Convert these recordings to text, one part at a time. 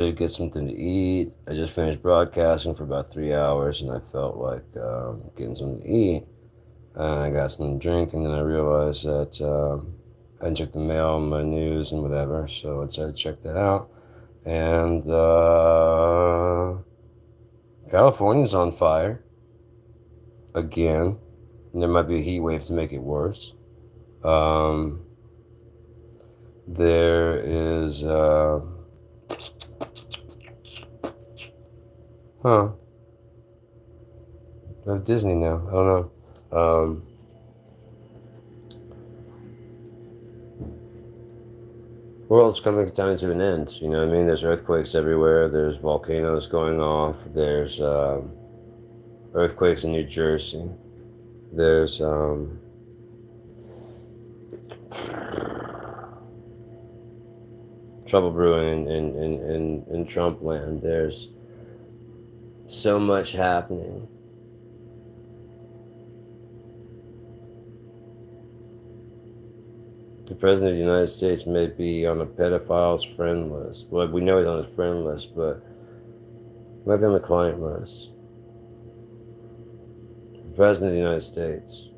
to get something to eat. I just finished broadcasting for about 3 hours, and I felt like getting something to eat. I got something to drink, and then I realized that I hadn't checked the mail, and my news, and whatever. So I decided to check that out. And California's on fire again. And there might be a heat wave to make it worse. Um, there is, huh? I have Disney now. I don't know. World's coming down to an end. You know what I mean? There's earthquakes everywhere. There's volcanoes going off. There's earthquakes in New Jersey. There's trouble brewing in Trump land. There's so much happening. The President of the United States may be on a pedophile's friend list. Well, we know he's on his friend list, but he might be on the client list. The President of the United States.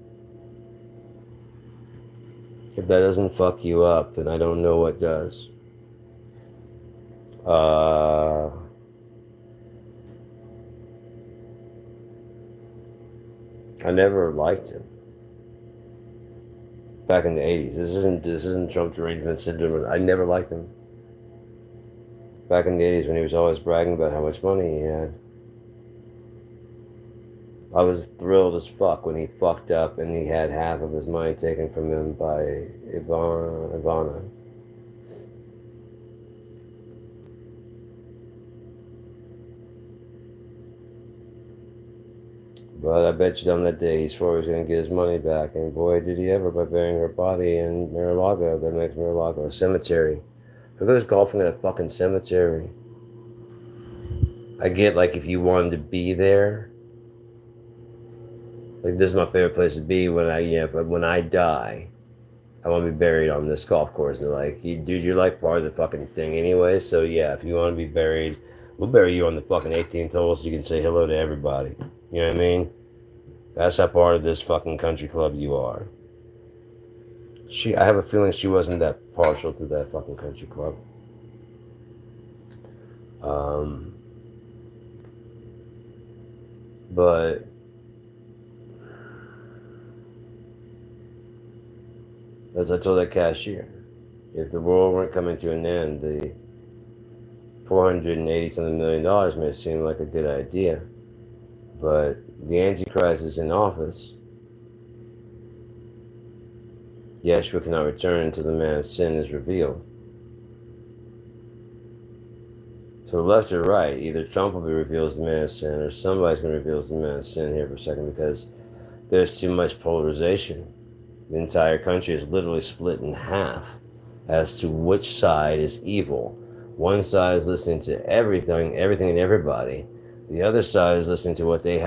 If that doesn't fuck you up, then I don't know what does. I never liked him. Back in the 80s. This isn't Trump derangement syndrome. I never liked him. Back in the 80s when he was always bragging about how much money he had. I was thrilled as fuck when he fucked up and he had half of his money taken from him by Ivana. But I bet you on that day he swore he was going to get his money back. And boy, did he ever, by burying her body in Mar-a-Lago. That makes Mar-a-Lago a cemetery. Who goes golfing in a fucking cemetery? I get, like, if you wanted to be there. Like, this is my favorite place to be when I die. I want to be buried on this golf course. And they're like, dude, you're like part of the fucking thing anyway. So yeah, if you want to be buried, we'll bury you on the fucking 18th hole so you can say hello to everybody. You know what I mean? That's how part of this fucking country club you are. I have a feeling she wasn't that partial to that fucking country club. But as I told that cashier, if the world weren't coming to an end, the $480-something million may seem like a good idea. But the Antichrist is in office. Yeshua cannot return until the man of sin is revealed. So left or right, either Trump will be revealed as the man of sin, or somebody's going to reveal as the man of sin here for a second, because there's too much polarization. The entire country is literally split in half as to which side is evil. One side is listening to everything and everybody. The other side is listening to what their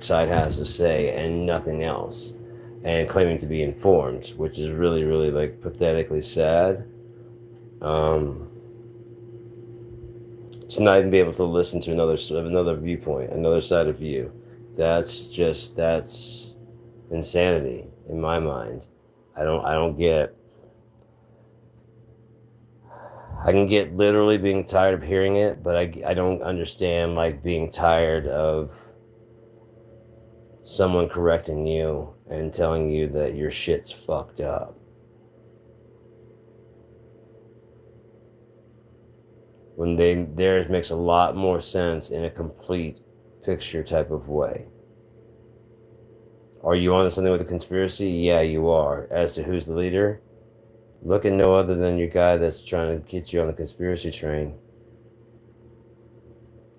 side has to say and nothing else, and claiming to be informed, which is really, really, like, pathetically sad. To not even be able to listen to another viewpoint, another side of view. That's insanity in my mind. I don't get. I can get literally being tired of hearing it, but I don't understand, like, being tired of someone correcting you and telling you that your shit's fucked up. When theirs makes a lot more sense in a complete picture type of way. Are you onto something with a conspiracy? Yeah, you are. As to who's the leader, look at no other than your guy that's trying to get you on the conspiracy train.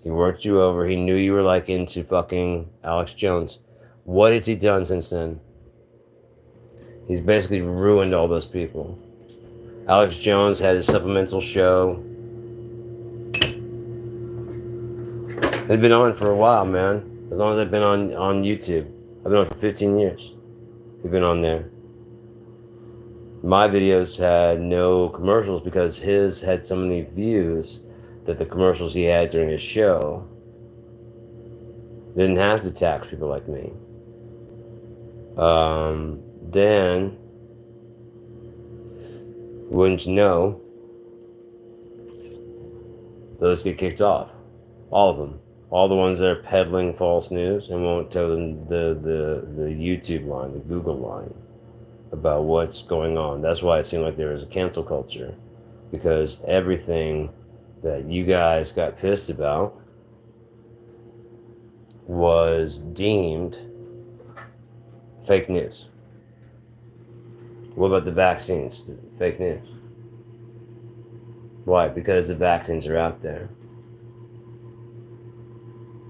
He worked you over. He knew you were, like, into fucking Alex Jones. What has he done since then? He's basically ruined all those people. Alex Jones had his supplemental show. They've been on for a while, man. As long as I've been on YouTube. I've been on for 15 years. We've been on there. My videos had no commercials because his had so many views that the commercials he had during his show didn't have to tax people like me. Then, wouldn't you know, those get kicked off. All of them. All the ones that are peddling false news and won't tell them the YouTube line, the Google line about what's going on. That's why it seemed like there was a cancel culture, because everything that you guys got pissed about was deemed fake news. What about the vaccines? Fake news. Why? Because the vaccines are out there.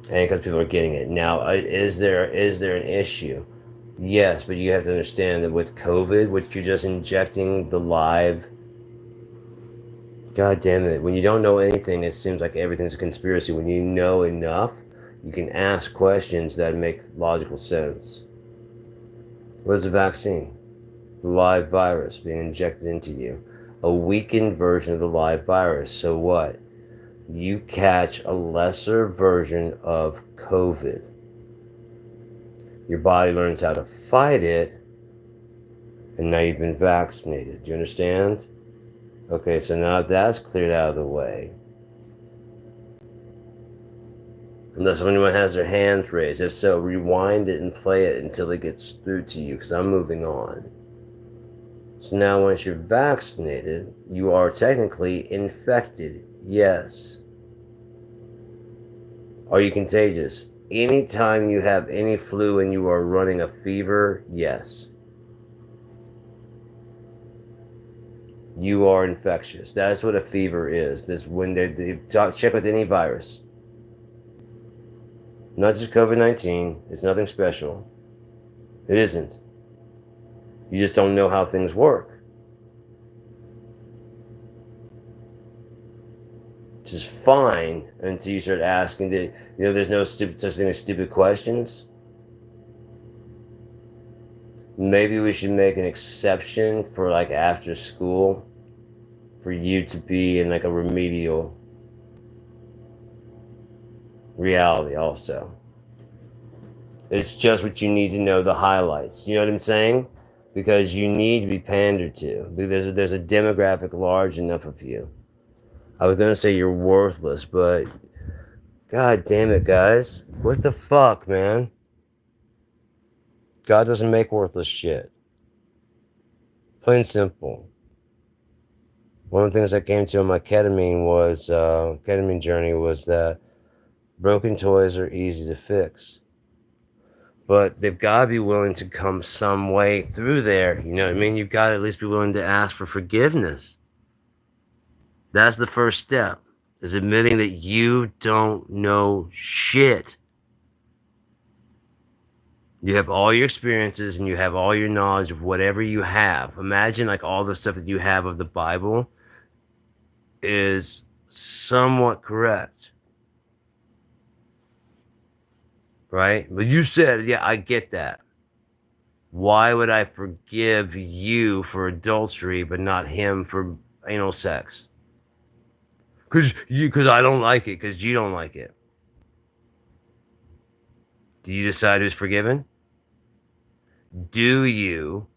And because people are getting it. Now, is there an issue? Yes, but you have to understand that with COVID, which you're just injecting the live. God damn it. When you don't know anything, it seems like everything's a conspiracy. When you know enough, you can ask questions that make logical sense. What is a vaccine? The live virus being injected into you. A weakened version of the live virus. So what? You catch a lesser version of COVID. Your body learns how to fight it, and now you've been vaccinated. Do you understand? Okay, so now that's cleared out of the way. Unless anyone has their hands raised. If so, rewind it and play it until it gets through to you, because I'm moving on. So now once you're vaccinated, you are technically infected. Yes. Are you contagious? Anytime you have any flu and you are running a fever, yes. You are infectious. That's what a fever is. This when they check with any virus. Not just COVID-19. It's nothing special. It isn't. You just don't know how things work. Which is fine until you start asking there's no such thing as stupid questions. Maybe we should make an exception for like after school for you to be in like a remedial reality also. It's just what you need to know, the highlights. You know what I'm saying? Because you need to be pandered to. Because there's a demographic large enough of you. I was gonna say you're worthless, but God damn it, guys. What the fuck, man? God doesn't make worthless shit. Plain and simple. One of the things I came to on my ketamine journey was that broken toys are easy to fix. But they've got to be willing to come some way through there. You know what I mean? You've got to at least be willing to ask for forgiveness. That's the first step, is admitting that you don't know shit. You have all your experiences and you have all your knowledge of whatever you have. Imagine like all the stuff that you have of the Bible is somewhat correct. Right? But you said, yeah, I get that. Why would I forgive you for adultery but not him for anal sex? Because I don't like it, because you don't like it. Do you decide who's forgiven? Do you?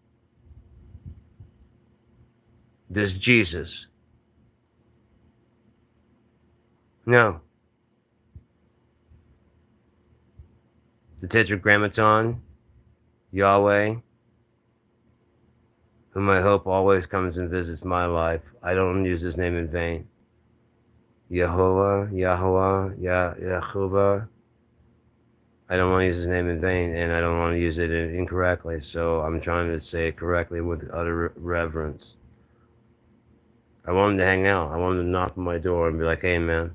Does Jesus? No. The Tetragrammaton, Yahweh, whom I hope always comes and visits my life. I don't use his name in vain. Yahovah, Yahovah. I don't want to use his name in vain, and I don't want to use it incorrectly, so I'm trying to say it correctly with utter reverence. I want him to hang out. I want him to knock on my door and be like, hey, man,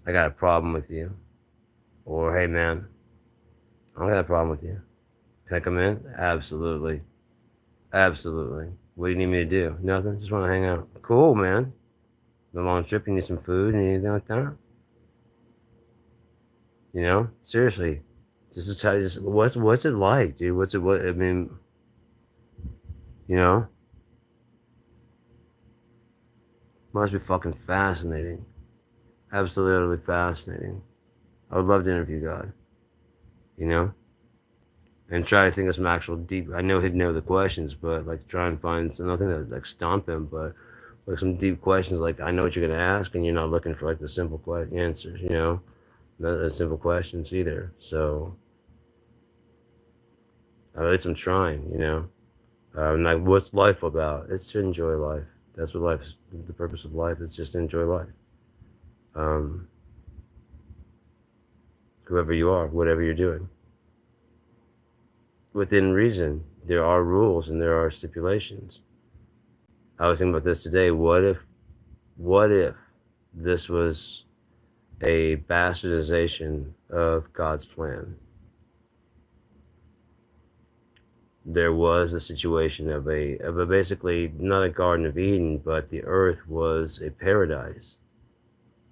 I got a problem with you. Or, hey, man, I don't got a problem with you. Can I come in? Absolutely. Absolutely. What do you need me to do? Nothing. Just want to hang out. Cool, man. The long trip, you need some food and anything like that? You know? Seriously. This is how what's it like, dude? I mean, you know? Must be fucking fascinating. Absolutely utterly fascinating. I would love to interview God, you know, and try to think of some actual deep. I know he'd know the questions, but like try and find nothing that like stomp him, but like some deep questions. Like I know what you're gonna ask, and you're not looking for like the simple answers, you know, not the simple questions either. So at least I'm trying, you know. Like what's life about? It's to enjoy life. That's what life is. The purpose of life is just to enjoy life. Um, Whoever you are, whatever you're doing. Within reason, there are rules and there are stipulations. I was thinking about this today. What if this was a bastardization of God's plan? There was a situation of a basically not a Garden of Eden, but the earth was a paradise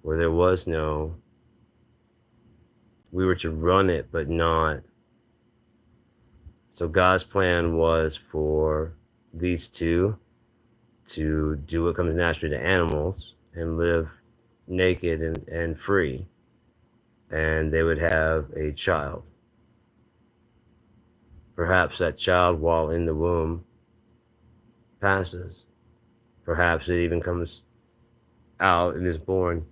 where there was no, we were to run it, but not. So God's plan was for these two to do what comes naturally to animals and live naked and free. And they would have a child. Perhaps that child, while in the womb, passes. Perhaps it even comes out and is born.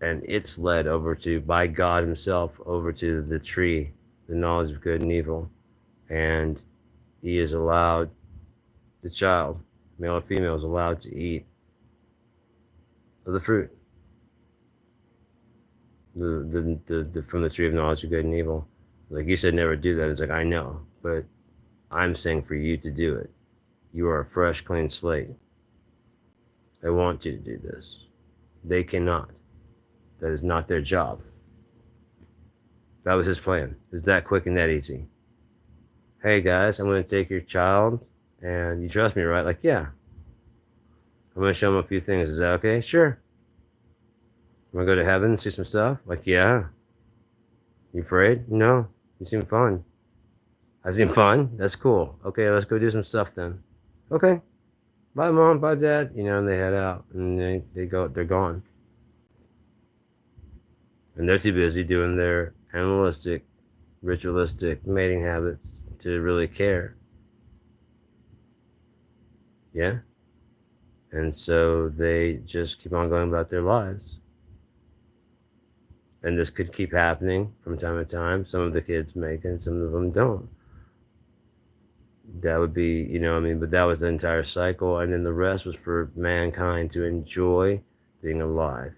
And it's led over to, by God Himself, over to the tree, the knowledge of good and evil. And He is allowed, the child, male or female, is allowed to eat of the fruit. From the tree of knowledge of good and evil. Like you said, never do that. It's like, I know, but I'm saying for you to do it. You are a fresh, clean slate. I want you to do this. They cannot. That is not their job. That was his plan. It's that quick and that easy. Hey guys, I'm going to take your child, and you trust me, right? Like, yeah. I'm going to show him a few things. Is that okay? Sure. I'm going to go to heaven, see some stuff? Like, yeah. You afraid? No. You seem fun. I seem fun? That's cool. Okay, let's go do some stuff then. Okay. Bye, Mom. Bye, Dad. You know, and they head out, and they're gone. And they're too busy doing their animalistic, ritualistic mating habits to really care. Yeah? And so they just keep on going about their lives. And this could keep happening from time to time. Some of the kids make it, some of them don't. That would be, you know, I mean, but that was the entire cycle. And then the rest was for mankind to enjoy being alive.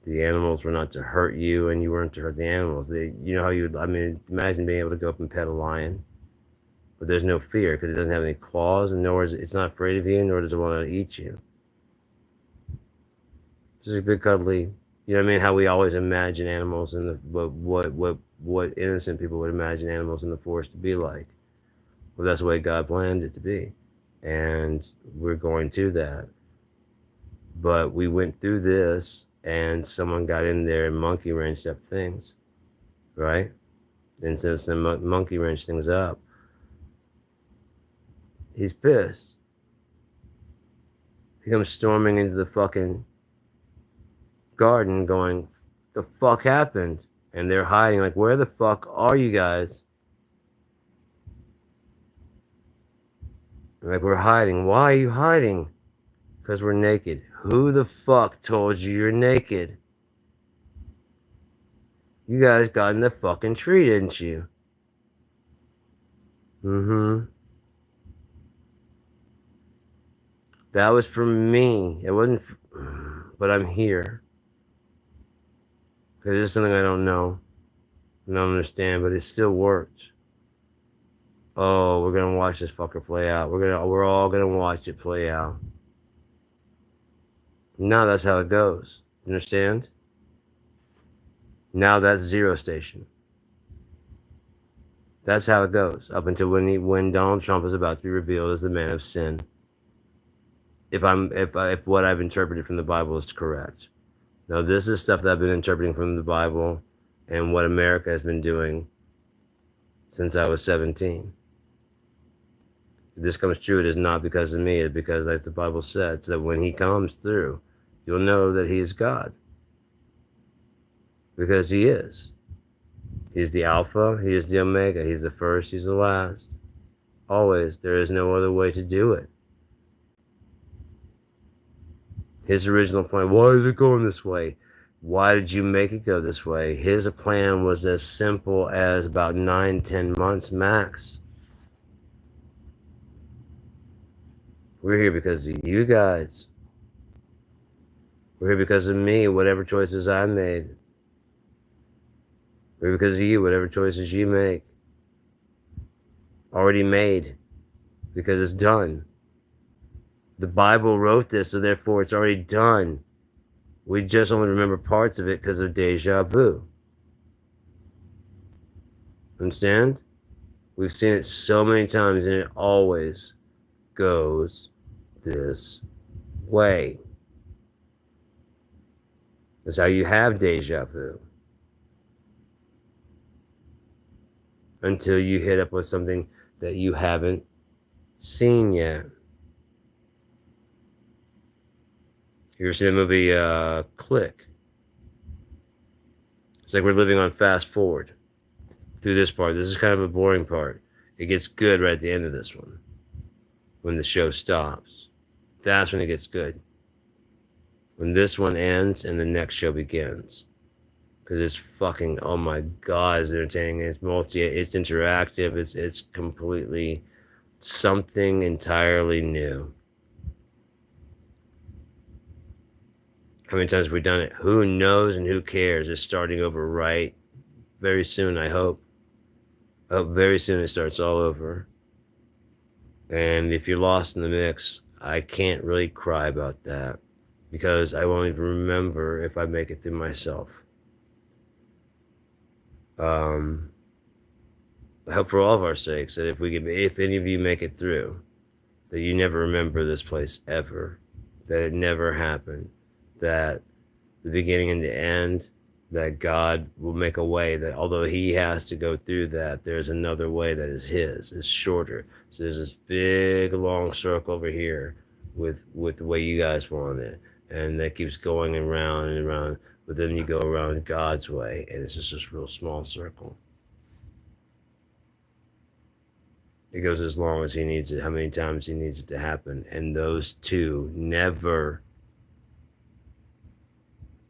The animals were not to hurt you, and you weren't to hurt the animals. You know how you would, I mean, imagine being able to go up and pet a lion. But there's no fear because it doesn't have any claws, and nor is it's not afraid of you, nor does it want to eat you. It's just a big cuddly, you know what I mean? How we always imagine animals in the what innocent people would imagine animals in the forest to be like. Well, that's the way God planned it to be, and we're going to that. But we went through this, and someone got in there and monkey wrenched up things, right? And since the monkey wrenched things up, he's pissed. He comes storming into the fucking garden going, the fuck happened? And they're hiding, like, where the fuck are you guys? Like, we're hiding. Why are you hiding? Because we're naked. Who the fuck told you you're naked? You guys got in the fucking tree, didn't you? Mm-hmm. That was for me. It wasn't, but I'm here. Because it's something I don't know. I don't understand, but it still worked. Oh, we're gonna watch this fucker play out. We're all gonna watch it play out. Now that's how it goes. You understand? Now that's zero station. That's how it goes up until when Donald Trump is about to be revealed as the man of sin. If what I've interpreted from the Bible is correct. Now this is stuff that I've been interpreting from the Bible and what America has been doing since I was 17. If this comes true, it is not because of me. It's because, as the Bible says, that when he comes through, you'll know that he is God. Because he is. He's the Alpha, he is the Omega, he's the first, he's the last. Always. There is no other way to do it. His original plan, why is it going this way? Why did you make it go this way? His plan was as simple as about 9-10 months max. We're here because of you guys. We're here because of me, whatever choices I made. We're here because of you, whatever choices you make. Already made. Because it's done. The Bible wrote this, so therefore it's already done. We just only remember parts of it because of deja vu. Understand? We've seen it so many times, and it always goes this way. That's how you have deja vu. Until you hit up with something that you haven't seen yet. You ever seen the movie Click? It's like we're living on fast forward through this part. This is kind of a boring part. It gets good right at the end of this one. When the show stops. That's when it gets good. When this one ends and the next show begins. Because it's fucking, oh my God, it's entertaining. It's it's interactive. It's completely something entirely new. How many times have we done it? Who knows and who cares? It's starting over right very soon, I hope. I hope very soon it starts all over. And if you're lost in the mix, I can't really cry about that because I won't even remember if I make it through myself. I hope for all of our sakes that if any of you make it through, that you never remember this place ever, that it never happened, that the beginning and the end, that God will make a way that although he has to go through that, there's another way that is his. It's shorter. So there's this big long circle over here with the way you guys want it. And that keeps going around and around, but then you go around God's way, and it's just this real small circle. It goes as long as he needs it, how many times he needs it to happen. And those two never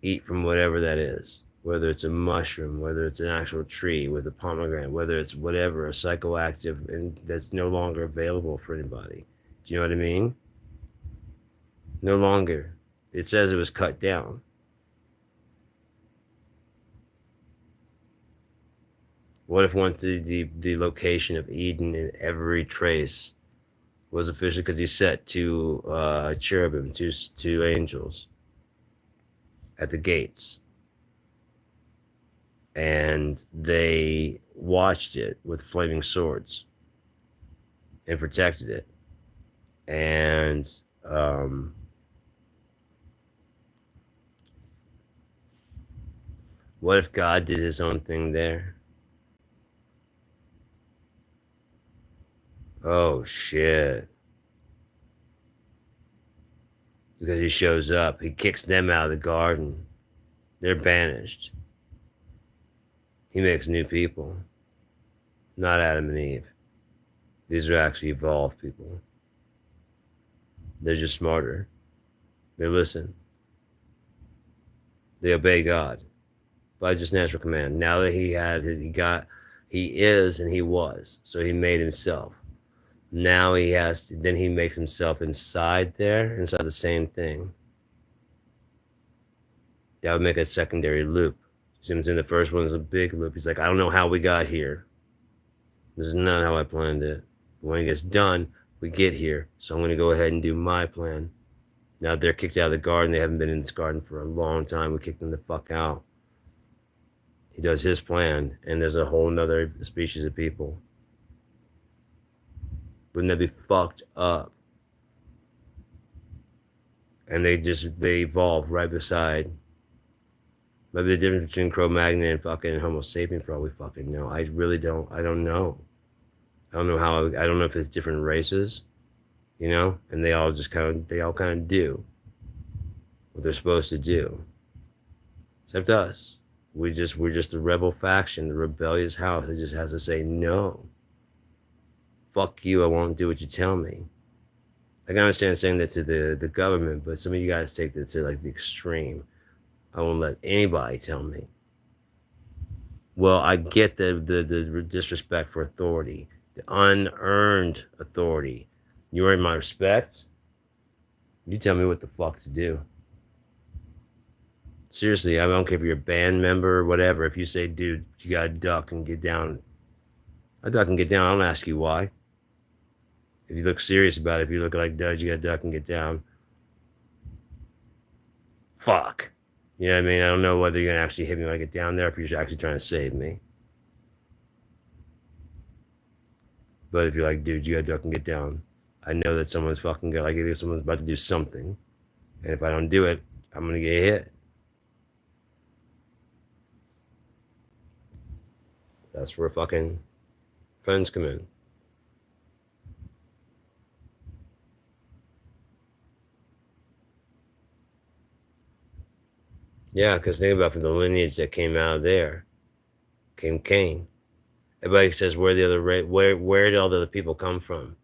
eat from whatever that is, whether it's a mushroom, whether it's an actual tree with a pomegranate, whether it's whatever, a psychoactive and that's no longer available for anybody. Do you know what I mean? No longer. It says it was cut down. What if once the location of Eden in every trace was officially, because he set two cherubim, two angels at the gates, and they watched it with flaming swords and protected it. And what if God did his own thing there? Oh shit. Because he shows up, he kicks them out of the garden. They're banished. He makes new people. Not Adam and Eve. These are actually evolved people. They're just smarter. They listen. They obey God by just natural command. Now that he is and he was. So he made himself. Now then he makes himself inside the same thing. That would make a secondary loop. See what I'm saying? The first one is a big loop. He's like, I don't know how we got here. This is not how I planned it. But when it gets done, we get here. So I'm going to go ahead and do my plan. Now they're kicked out of the garden. They haven't been in this garden for a long time. We kicked them the fuck out. He does his plan, and there's a whole nother species of people. Wouldn't that be fucked up? And they evolve right beside. Maybe the difference between Cro-Magnon and fucking Homo sapien, for all we fucking know. I really don't. I don't know. I don't know how. I don't know if it's different races, you know. And they all kind of do. what they're supposed to do. Except us. We're just the rebel faction, the rebellious house that just has to say no. Fuck you, I won't do what you tell me. I can understand saying that to the government, but some of you guys take it to like the extreme. I won't let anybody tell me. Well, I get the disrespect for authority, the unearned authority. You earn my respect. You tell me what the fuck to do. Seriously, I don't care if you're a band member or whatever. If you say, dude, you gotta duck and get down, I duck and get down. I don't ask you why. If you look serious about it, if you look like Dud, you gotta duck and get down. Fuck. You know what I mean? I don't know whether you're gonna actually hit me when I get down there, if you're actually trying to save me. But if you're like, dude, you gotta duck and get down, I know that someone's fucking like if someone's about to do something, and if I don't do it, I'm gonna get hit. That's where fucking friends come in. Yeah, because think about from the lineage that came out of there, came Cain. Everybody says where the other where did all the other people come from?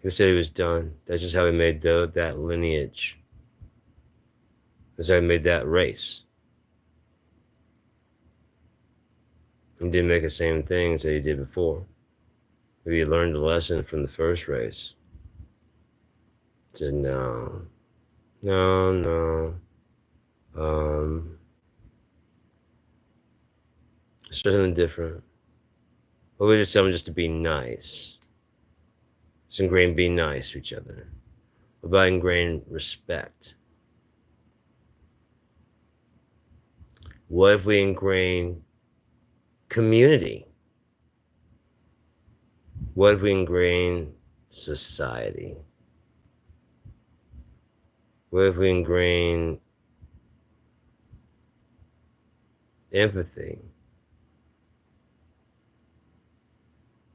Who said he was done? That's just how he made that lineage. That's how he made that race. He didn't make the same things that he did before. Maybe he learned a lesson from the first race. Said no, no, no. It's something different. But we just tell them just to be nice. Just ingrain be nice to each other. About ingrain respect. What if we ingrain community? What if we ingrain society? What if we ingrain empathy?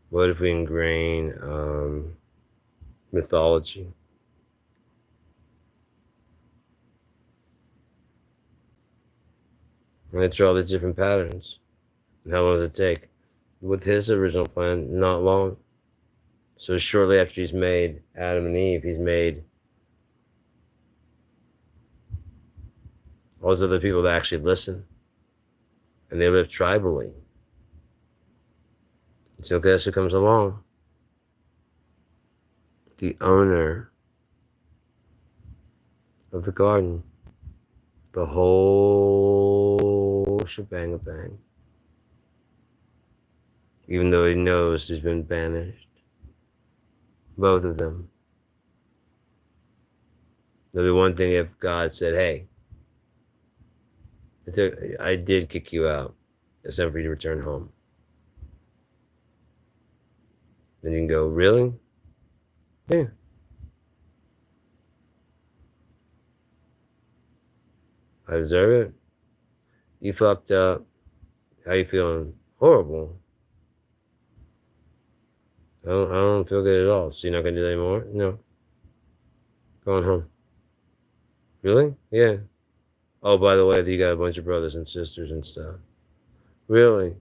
What if we ingrain mythology? And let's draw the different patterns. And how long does it take? With his original plan, not long. So shortly after he's made Adam and Eve, he's made all those other people that actually listen. And they live tribally. So guess who comes along? The owner of the garden. The whole shebang bang. Even though he knows he's been banished. Both of them. There'll be one thing if God said, hey, I did kick you out. It's time for you to return home. Then you can go, really? Yeah. I deserve it. You fucked up. How you feeling? Horrible. I don't feel good at all. So you're not gonna do that anymore? No. Going home. Really? Yeah. Oh, by the way, you got a bunch of brothers and sisters and stuff. Really?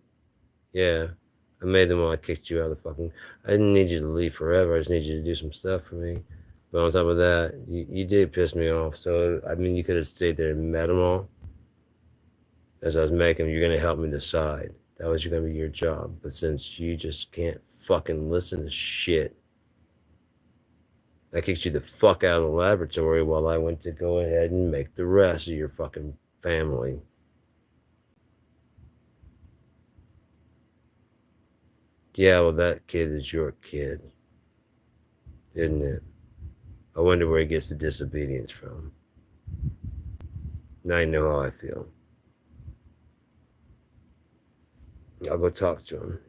Yeah. I made them all. I kicked you out of the fucking. I didn't need you to leave forever. I just need you to do some stuff for me. But on top of that, you did piss me off. So, I mean, you could have stayed there and met them all. As I was making them, you're going to help me decide. That was going to be your job. But since you just can't fucking listen to shit, I kicked you the fuck out of the laboratory while I went to go ahead and make the rest of your fucking family. Yeah, well, that kid is your kid, isn't it? I wonder where he gets the disobedience from. Now you know how I feel. I'll go talk to him.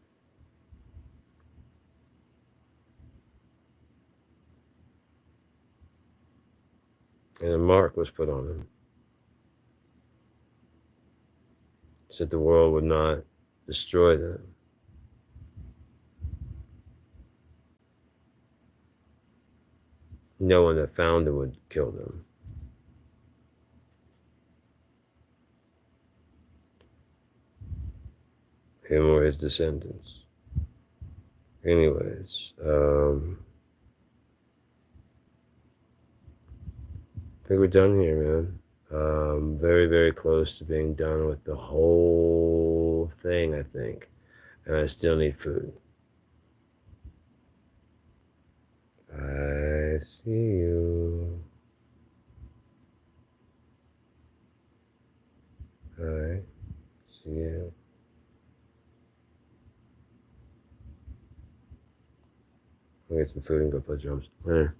And a mark was put on him. Said the world would not destroy them. No one that found them would kill them. Him or his descendants. Anyways, I think we're done here, man. Very, very close to being done with the whole thing, I think. And I still need food. I see you. I see you. I'll get some food and go play drums. Later.